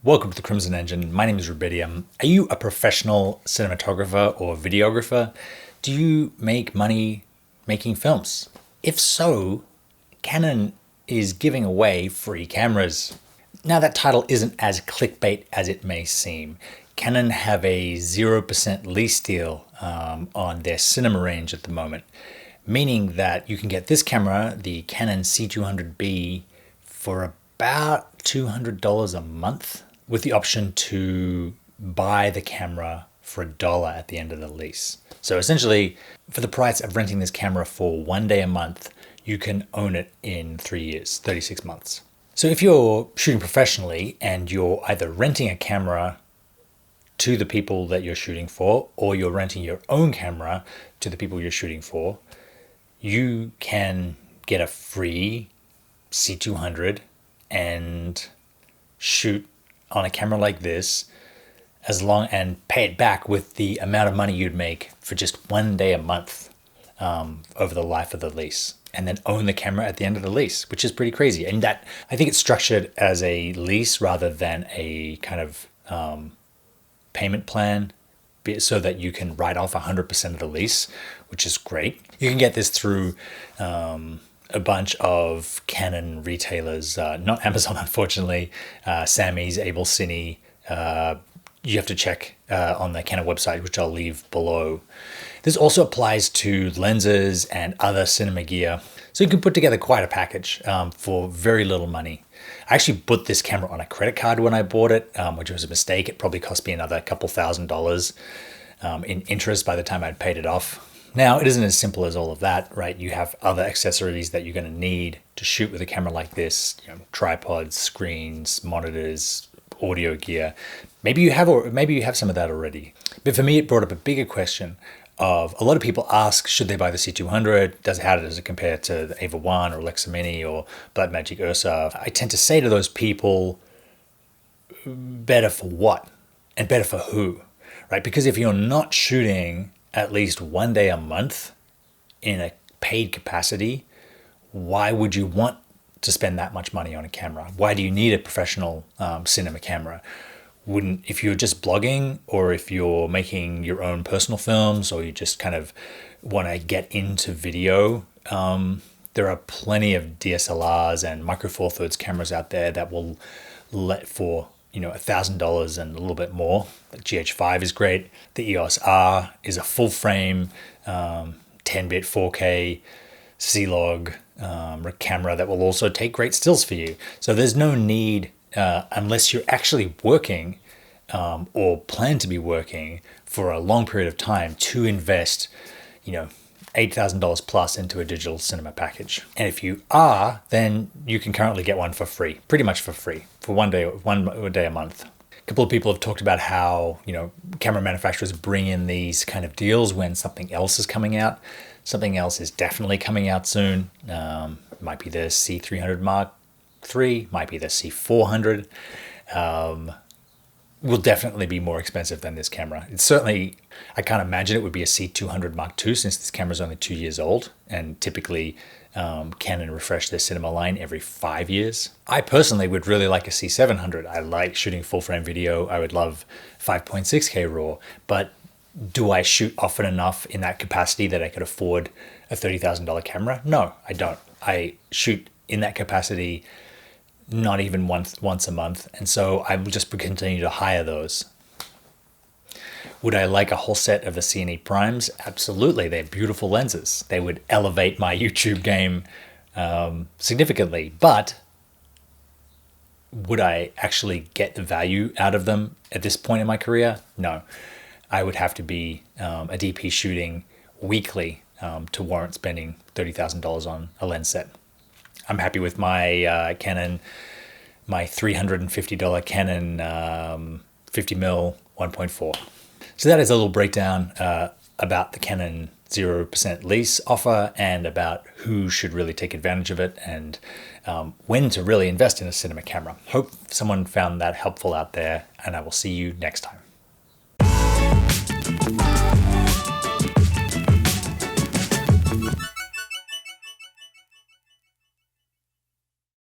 Welcome to the Crimson Engine. My name is Rubidium. Are you a professional cinematographer or videographer? Do you make money making films? If so, Canon is giving away free cameras. Now that title isn't as clickbait as it may seem. Canon have a 0% lease deal on their cinema range at the moment, meaning that you can get this camera, the Canon C200B, for about $200 a month, with the option to buy the camera for $1 at the end of the lease. So essentially, for the price of renting this camera for 1 day a month, you can own it in 3 years, 36 months. So if you're shooting professionally and you're either renting a camera to the people that you're shooting for, or you're renting your own camera to the people you're shooting for, you can get a free C200 and shoot on a camera like this and pay it back with the amount of money you'd make for just 1 day a month over the life of the lease, and then own the camera at the end of the lease, which is pretty crazy. And that, I think it's structured as a lease rather than a kind of payment plan, so that you can write off 100% of the lease, which is great. You can get this through a bunch of Canon retailers, not Amazon, unfortunately, Sammy's, Able Cine. You have to check on the Canon website, which I'll leave below. This also applies to lenses and other cinema gear. So you can put together quite a package for very little money. I actually put this camera on a credit card when I bought it, which was a mistake. It probably cost me another couple $1,000 in interest by the time I'd paid it off. Now, it isn't as simple as all of that, right? You have other accessories that you're going to need to shoot with a camera like this, tripods, screens, monitors, audio gear. Maybe you have some of that already. But for me, it brought up a bigger question of, a lot of people ask, should they buy the C200? How does it compare to the Ava 1 or Alexa Mini or Blackmagic Ursa? I tend to say to those people, better for what? And better for who? Right? Because if you're not shooting at least 1 day a month in a paid capacity, why would you want to spend that much money on a camera? Why do you need a professional cinema camera? If you're just blogging, or if you're making your own personal films, or you just kind of want to get into video, there are plenty of DSLRs and Micro Four Thirds cameras out there that will let for $1,000 and a little bit more. The GH5 is great. The EOS R is a full frame 10-bit 4K C-Log camera that will also take great stills for you. So there's no need, unless you're actually working or plan to be working for a long period of time, to invest $8,000 plus into a digital cinema package. And if you are, then you can currently get one for free, pretty much for free, for 1 day a month. A couple of people have talked about how, camera manufacturers bring in these kind of deals when something else is coming out. Something else is definitely coming out soon. Might be the C300 Mark III, might be the C400. Will definitely be more expensive than this camera. It's certainly, I can't imagine it would be a C200 Mark II, since this camera is only 2 years old, and typically Canon refresh their cinema line every 5 years. I personally would really like a C700. I like shooting full frame video. I would love 5.6K RAW, but do I shoot often enough in that capacity that I could afford a $30,000 camera? No, I don't. I shoot in that capacity not even once a month, and so I will just continue to hire those. Would I like a whole set of the C&E primes? Absolutely. They're beautiful lenses. They would elevate my YouTube game significantly, but would I actually get the value out of them at this point in my career? No. I would have to be a DP shooting weekly to warrant spending $30,000 on a lens set. I'm happy with my Canon, my $350 Canon 50mm 1.4. So that is a little breakdown about the Canon 0% lease offer, and about who should really take advantage of it, and when to really invest in a cinema camera. Hope someone found that helpful out there, and I will see you next time.